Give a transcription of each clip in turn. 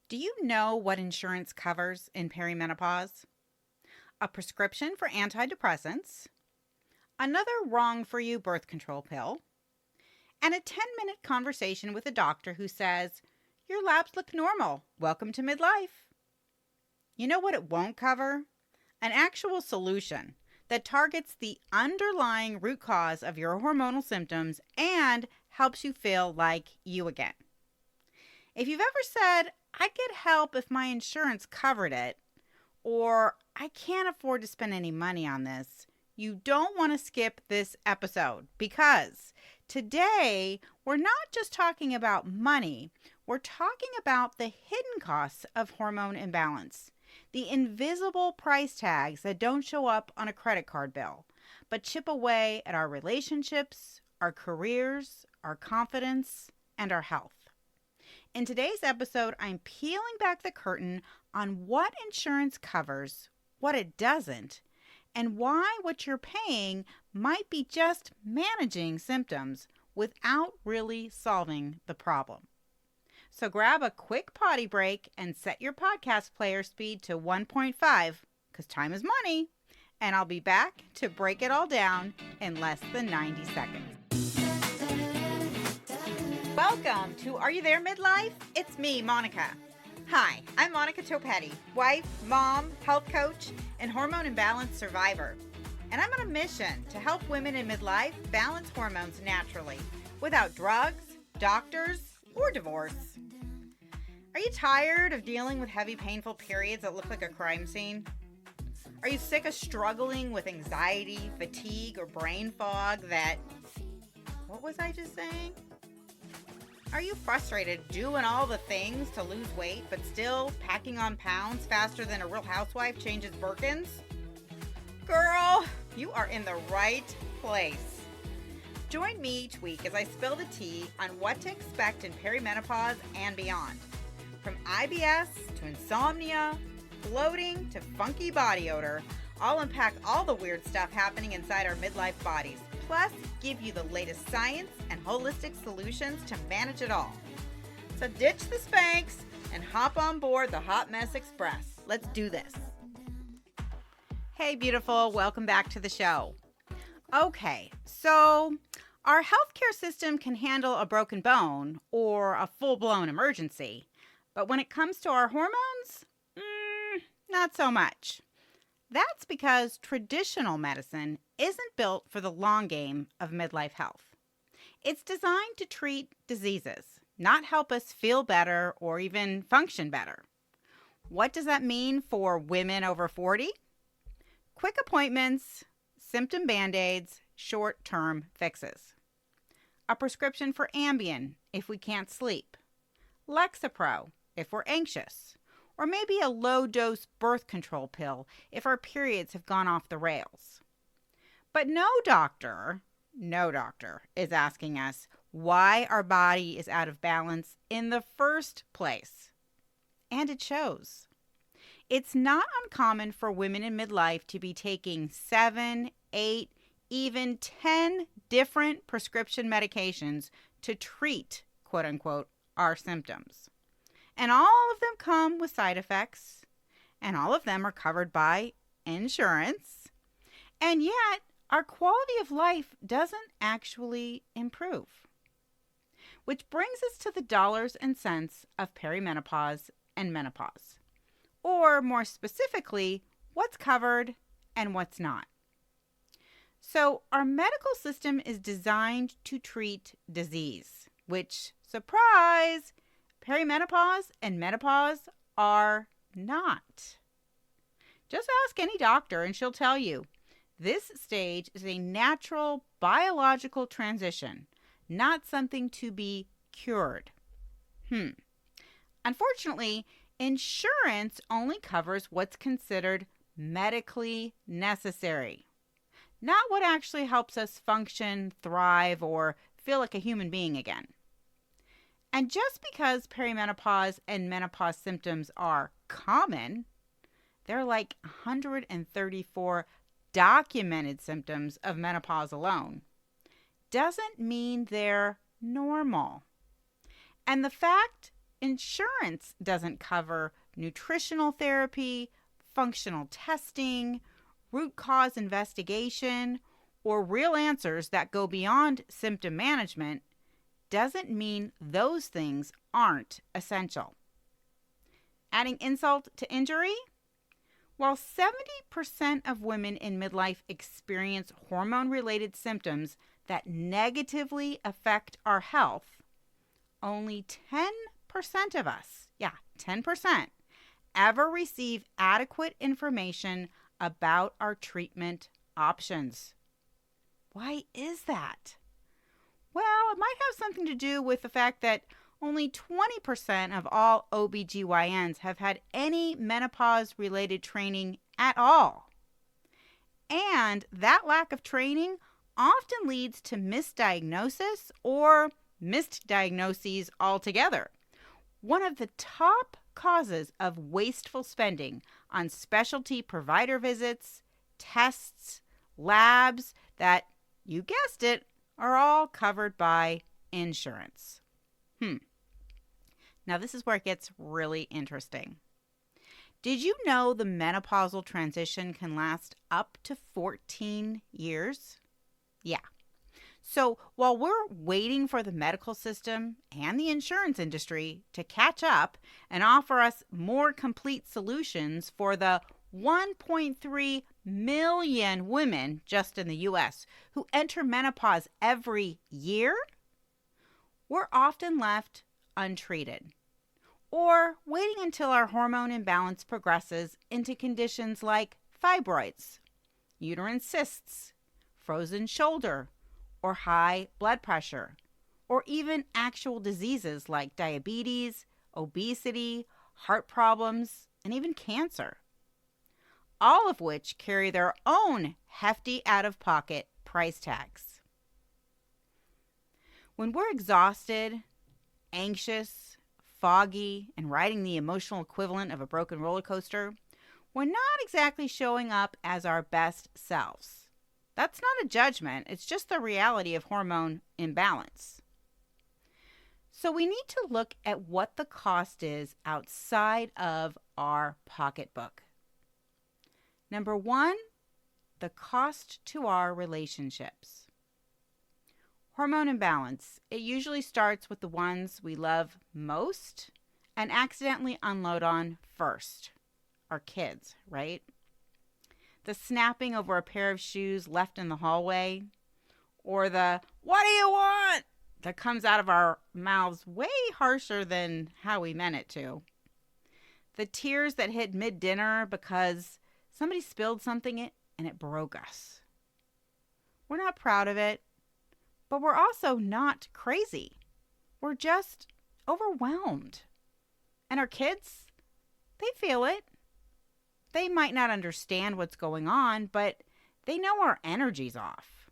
Do you know what insurance covers in perimenopause? A prescription for antidepressants, another wrong for you birth control pill, and a 10-minute conversation with a doctor who says, "Your labs look normal. Welcome to midlife." You know what it won't cover? An actual solution that targets the underlying root cause of your hormonal symptoms and helps you feel like you again. If you've ever said, "I'd get help if my insurance covered it," or "I can't afford to spend any money on this," you don't want to skip this episode, because today we're not just talking about money, we're talking about the hidden costs of hormone imbalance, the invisible price tags that don't show up on a credit card bill, but chip away at our relationships, our careers, our confidence, and our health. In today's episode, I'm peeling back the curtain on what insurance covers, what it doesn't, and why what you're paying might be just managing symptoms without really solving the problem. So grab a quick potty break and set your podcast player speed to 1.5, because time is money, and I'll be back to break it all down in less than 90 seconds. Welcome to Are You There Midlife? It's me, Monica. Hi, I'm Monica Topetti, wife, mom, health coach, and hormone imbalance survivor. And I'm on a mission to help women in midlife balance hormones naturally without drugs, doctors, or divorce. Are you tired of dealing with heavy, painful periods that look like a crime scene? Are you sick of struggling with anxiety, fatigue, or brain fog that... What was I just saying? Are you frustrated doing all the things to lose weight but still packing on pounds faster than a real housewife changes Birkins? Girl, you are in the right place. Join me each week as I spill the tea on what to expect in perimenopause and beyond. From IBS to insomnia, bloating to funky body odor, I'll unpack all the weird stuff happening inside our midlife bodies. Plus, give you the latest science and holistic solutions to manage it all. So ditch the Spanx and hop on board the Hot Mess Express. Let's do this. Hey, beautiful. Welcome back to the show. Okay, so our healthcare system can handle a broken bone or a full-blown emergency. But when it comes to our hormones, not so much. That's because traditional medicine isn't built for the long game of midlife health. It's designed to treat diseases, not help us feel better or even function better. What does that mean for women over 40? Quick appointments, symptom band-aids, short-term fixes. A prescription for Ambien if we can't sleep. Lexapro if we're anxious. Or maybe a low-dose birth control pill if our periods have gone off the rails. But no doctor is asking us why our body is out of balance in the first place. And it shows. It's not uncommon for women in midlife to be taking 7, 8, even 10 different prescription medications to treat, quote unquote, our symptoms. And all of them come with side effects, and all of them are covered by insurance. And yet, our quality of life doesn't actually improve. Which brings us to the dollars and cents of perimenopause and menopause. Or more specifically, what's covered and what's not. So, our medical system is designed to treat disease, which, surprise, perimenopause and menopause are not. Just ask any doctor and she'll tell you this stage is a natural biological transition, not something to be cured. Unfortunately, insurance only covers what's considered medically necessary, not what actually helps us function, thrive, or feel like a human being again. And just because perimenopause and menopause symptoms are common, there are like 134 documented symptoms of menopause alone, doesn't mean they're normal. And the fact insurance doesn't cover nutritional therapy, functional testing, root cause investigation, or real answers that go beyond symptom management, doesn't mean those things aren't essential. Adding insult to injury, while 70% of women in midlife experience hormone-related symptoms that negatively affect our health, only 10% of us, 10%, ever receive adequate information about our treatment options. Why is that? Well, it might have something to do with the fact that only 20% of all OBGYNs have had any menopause-related training at all. And that lack of training often leads to misdiagnosis or missed diagnoses altogether. One of the top causes of wasteful spending on specialty provider visits, tests, labs that, you guessed it, are all covered by insurance. Now this is where it gets really interesting. Did you know the menopausal transition can last up to 14 years? Yeah. So while we're waiting for the medical system and the insurance industry to catch up and offer us more complete solutions for the 1.3 million women just in the U.S. who enter menopause every year, we're often left untreated or waiting until our hormone imbalance progresses into conditions like fibroids, uterine cysts, frozen shoulder, or high blood pressure, or even actual diseases like diabetes, obesity, heart problems, and even cancer, all of which carry their own hefty out-of-pocket price tags. When we're exhausted, anxious, foggy, and riding the emotional equivalent of a broken roller coaster, we're not exactly showing up as our best selves. That's not a judgment, it's just the reality of hormone imbalance. So we need to look at what the cost is outside of our pocketbook. Number one, the cost to our relationships. Hormone imbalance. It usually starts with the ones we love most and accidentally unload on first. Our kids, right? The snapping over a pair of shoes left in the hallway, or the "what do you want?" that comes out of our mouths way harsher than how we meant it to. The tears that hit mid-dinner because somebody spilled something and it broke us. We're not proud of it, but we're also not crazy. We're just overwhelmed. And our kids, they feel it. They might not understand what's going on, but they know our energy's off.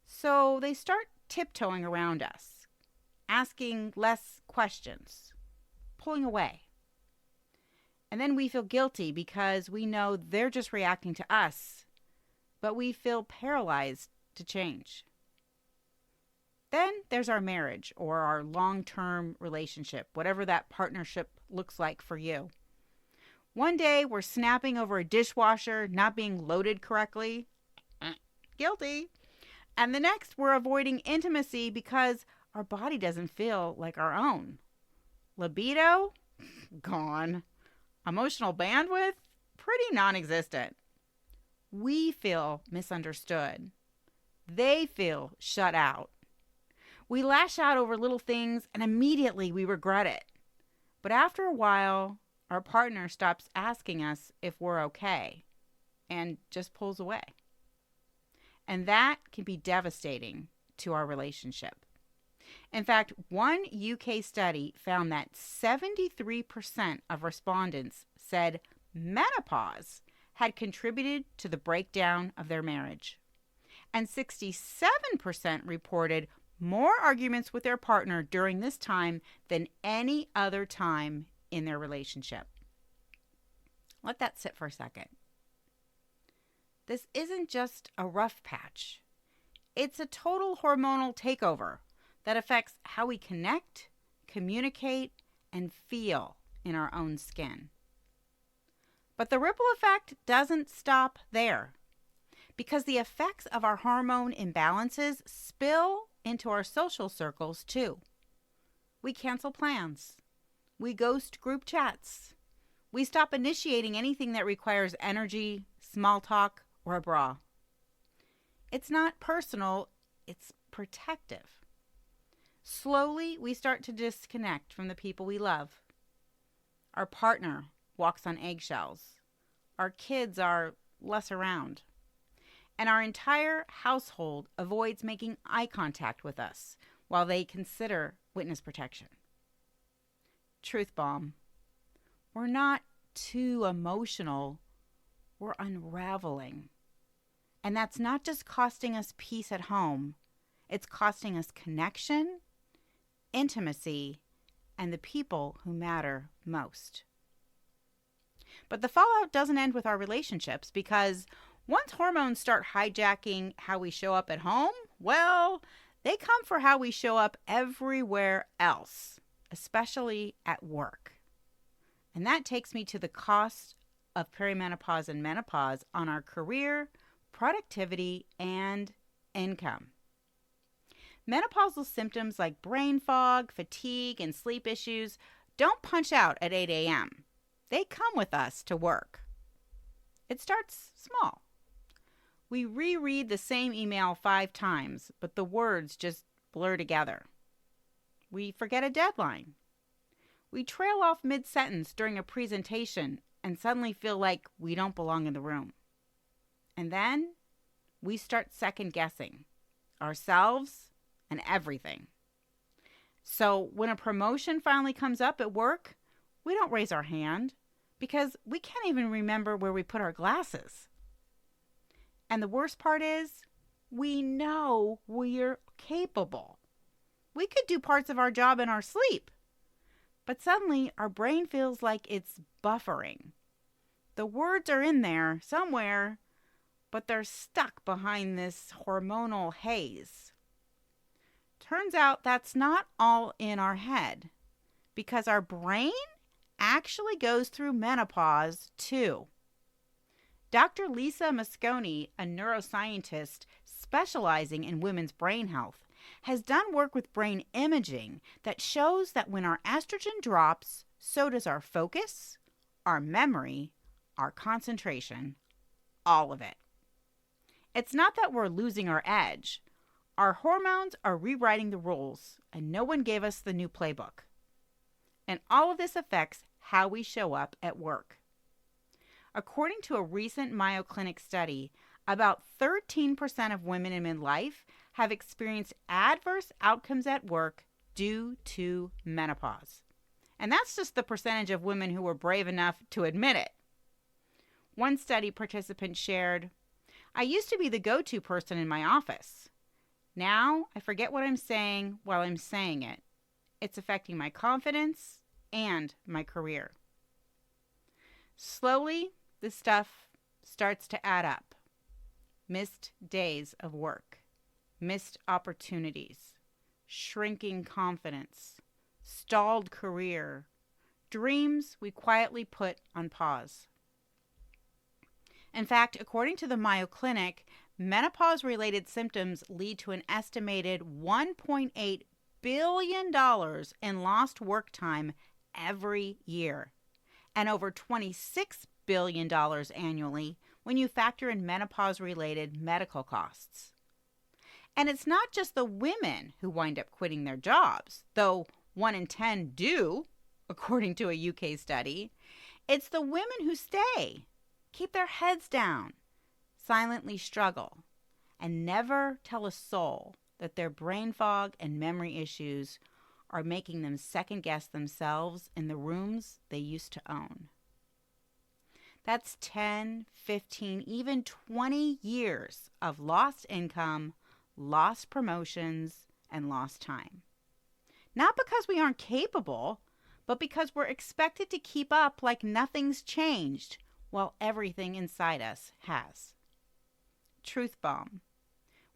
So they start tiptoeing around us, asking less questions, pulling away. And then we feel guilty because we know they're just reacting to us, but we feel paralyzed to change. Then there's our marriage or our long-term relationship, whatever that partnership looks like for you. One day we're snapping over a dishwasher not being loaded correctly. Guilty. And the next we're avoiding intimacy because our body doesn't feel like our own. Libido? Gone. Emotional bandwidth? Pretty non-existent. We feel misunderstood. They feel shut out. We lash out over little things and immediately we regret it. But after a while, our partner stops asking us if we're okay and just pulls away. And that can be devastating to our relationship. In fact, one UK study found that 73% of respondents said menopause had contributed to the breakdown of their marriage. And 67% reported more arguments with their partner during this time than any other time in their relationship. Let that sit for a second. This isn't just a rough patch. It's a total hormonal takeover that affects how we connect, communicate, and feel in our own skin. But the ripple effect doesn't stop there, because the effects of our hormone imbalances spill into our social circles too. We cancel plans. We ghost group chats. We stop initiating anything that requires energy, small talk, or a bra. It's not personal, it's protective. Slowly, we start to disconnect from the people we love. Our partner walks on eggshells. Our kids are less around. And our entire household avoids making eye contact with us while they consider witness protection. Truth bomb. We're not too emotional. We're unraveling. And that's not just costing us peace at home. It's costing us connection, intimacy, and the people who matter most. But the fallout doesn't end with our relationships, because once hormones start hijacking how we show up at home, well, they come for how we show up everywhere else, especially at work. And that takes me to the cost of perimenopause and menopause on our career, productivity, and income. Menopausal symptoms like brain fog, fatigue, and sleep issues don't punch out at 8 a.m. They come with us to work. It starts small. We reread the same email 5 times, but the words just blur together. We forget a deadline. We trail off mid-sentence during a presentation and suddenly feel like we don't belong in the room. And then we start second-guessing ourselves and everything. So when a promotion finally comes up at work, we don't raise our hand because we can't even remember where we put our glasses. And the worst part is, we know we're capable. We could do parts of our job in our sleep. But suddenly, our brain feels like it's buffering. The words are in there somewhere, but they're stuck behind this hormonal haze. Turns out that's not all in our head, because our brain actually goes through menopause too. Dr. Lisa Mosconi, a neuroscientist specializing in women's brain health, has done work with brain imaging that shows that when our estrogen drops, so does our focus, our memory, our concentration, all of it. It's not that we're losing our edge. Our hormones are rewriting the rules, and no one gave us the new playbook. And all of this affects how we show up at work. According to a recent Mayo Clinic study, about 13% of women in midlife have experienced adverse outcomes at work due to menopause. And that's just the percentage of women who were brave enough to admit it. One study participant shared, "I used to be the go-to person in my office. Now I forget what I'm saying while I'm saying it. It's affecting my confidence and my career." Slowly, this stuff starts to add up. Missed days of work, missed opportunities, shrinking confidence, stalled career, dreams we quietly put on pause. In fact, according to the Mayo Clinic, menopause-related symptoms lead to an estimated $1.8 billion in lost work time every year, and over $26 billion annually when you factor in menopause-related medical costs. And it's not just the women who wind up quitting their jobs, though 1 in 10 do, according to a UK study. It's the women who stay, keep their heads down, silently struggle, and never tell a soul that their brain fog and memory issues are making them second-guess themselves in the rooms they used to own. That's 10, 15, even 20 years of lost income, lost promotions, and lost time. Not because we aren't capable, but because we're expected to keep up like nothing's changed while everything inside us has. Truth bomb.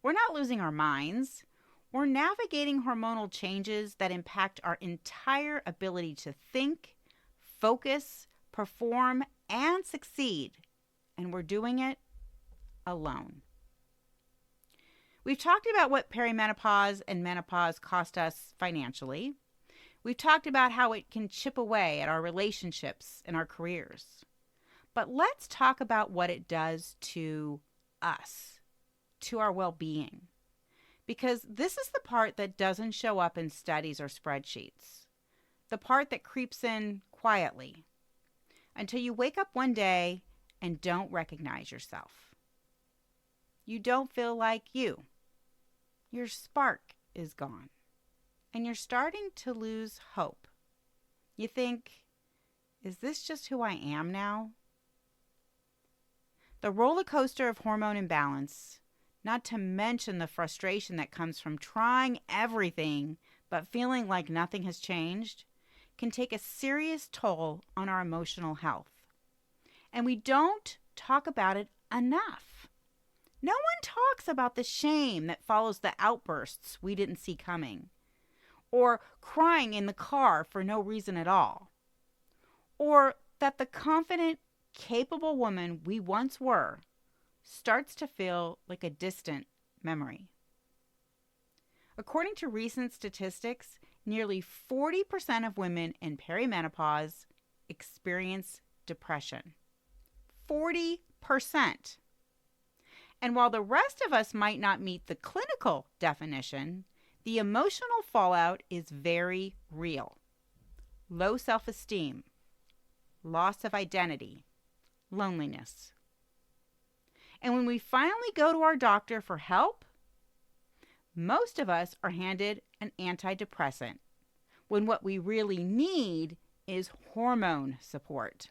We're not losing our minds. we're navigating hormonal changes that impact our entire ability to think, focus, perform, and succeed. And we're doing it alone. We've talked about what perimenopause and menopause cost us financially. We've talked about how it can chip away at our relationships and our careers. But let's talk about what it does to us, to our well-being. Because this is the part that doesn't show up in studies or spreadsheets. The part that creeps in quietly until you wake up one day and don't recognize yourself. You don't feel like you. Your spark is gone. And you're starting to lose hope. You think, is this just who I am now? The roller coaster of hormone imbalance, not to mention the frustration that comes from trying everything but feeling like nothing has changed, can take a serious toll on our emotional health. And we don't talk about it enough. No one talks about the shame that follows the outbursts we didn't see coming, or crying in the car for no reason at all, or that the confident, capable woman we once were starts to feel like a distant memory. According to recent statistics, nearly 40% of women in perimenopause experience depression. 40%. And while the rest of us might not meet the clinical definition, the emotional fallout is very real. Low self-esteem, loss of identity, loneliness. And when we finally go to our doctor for help, most of us are handed an antidepressant when what we really need is hormone support.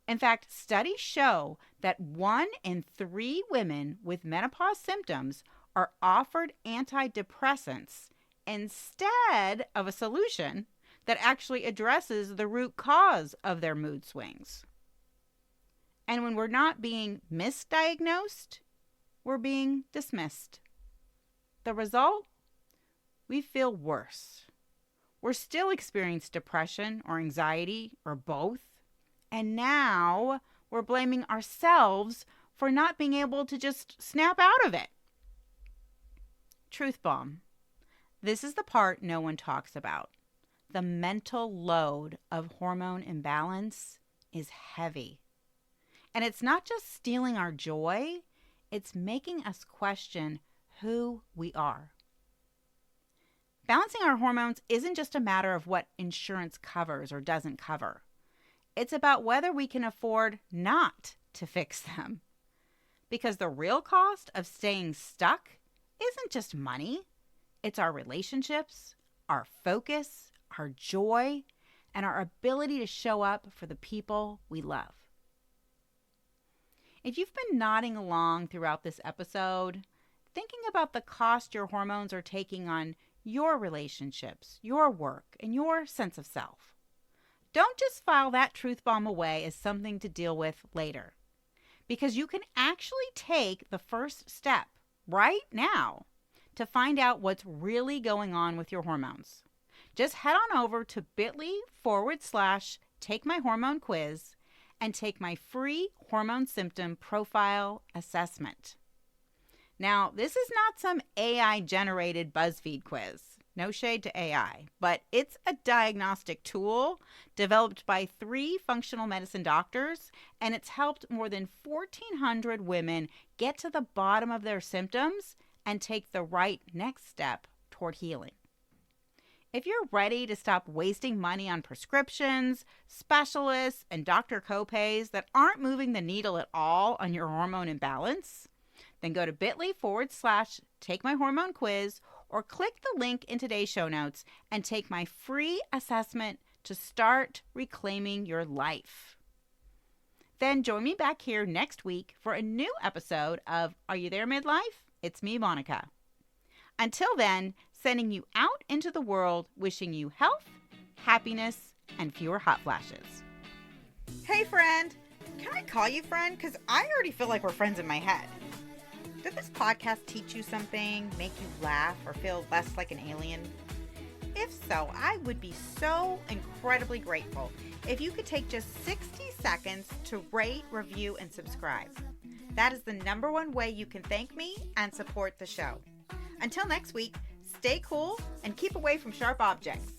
In fact, studies show that 1 in 3 women with menopause symptoms are offered antidepressants instead of a solution that actually addresses the root cause of their mood swings. And when we're not being misdiagnosed, we're being dismissed. The result? We feel worse. We're still experiencing depression or anxiety or both. And now we're blaming ourselves for not being able to just snap out of it. Truth bomb. This is the part no one talks about. The mental load of hormone imbalance is heavy. And it's not just stealing our joy, it's making us question who we are. Balancing our hormones isn't just a matter of what insurance covers or doesn't cover. It's about whether we can afford not to fix them. Because the real cost of staying stuck isn't just money. It's our relationships, our focus, our joy, and our ability to show up for the people we love. If you've been nodding along throughout this episode, thinking about the cost your hormones are taking on your relationships, your work, and your sense of self, don't just file that truth bomb away as something to deal with later. Because you can actually take the first step right now to find out what's really going on with your hormones. Just head on over to bit.ly/takemyhormonequiz and take my free hormone symptom profile assessment. Now, this is not some AI-generated BuzzFeed quiz. No shade to AI, but it's a diagnostic tool developed by 3 functional medicine doctors, and it's helped more than 1,400 women get to the bottom of their symptoms and take the right next step toward healing. If you're ready to stop wasting money on prescriptions, specialists, and doctor copays that aren't moving the needle at all on your hormone imbalance, then go to bit.ly/takemyhormonequiz or click the link in today's show notes and take my free assessment to start reclaiming your life. Then join me back here next week for a new episode of Are You There, Midlife? It's me, Monica. Until then, sending you out into the world, wishing you health, happiness, and fewer hot flashes. Hey, friend. Can I call you friend? Because I already feel like we're friends in my head. Did this podcast teach you something, make you laugh, or feel less like an alien? If so, I would be so incredibly grateful if you could take just 60 seconds to rate, review, and subscribe. That is the number one way you can thank me and support the show. Until next week, stay cool and keep away from sharp objects.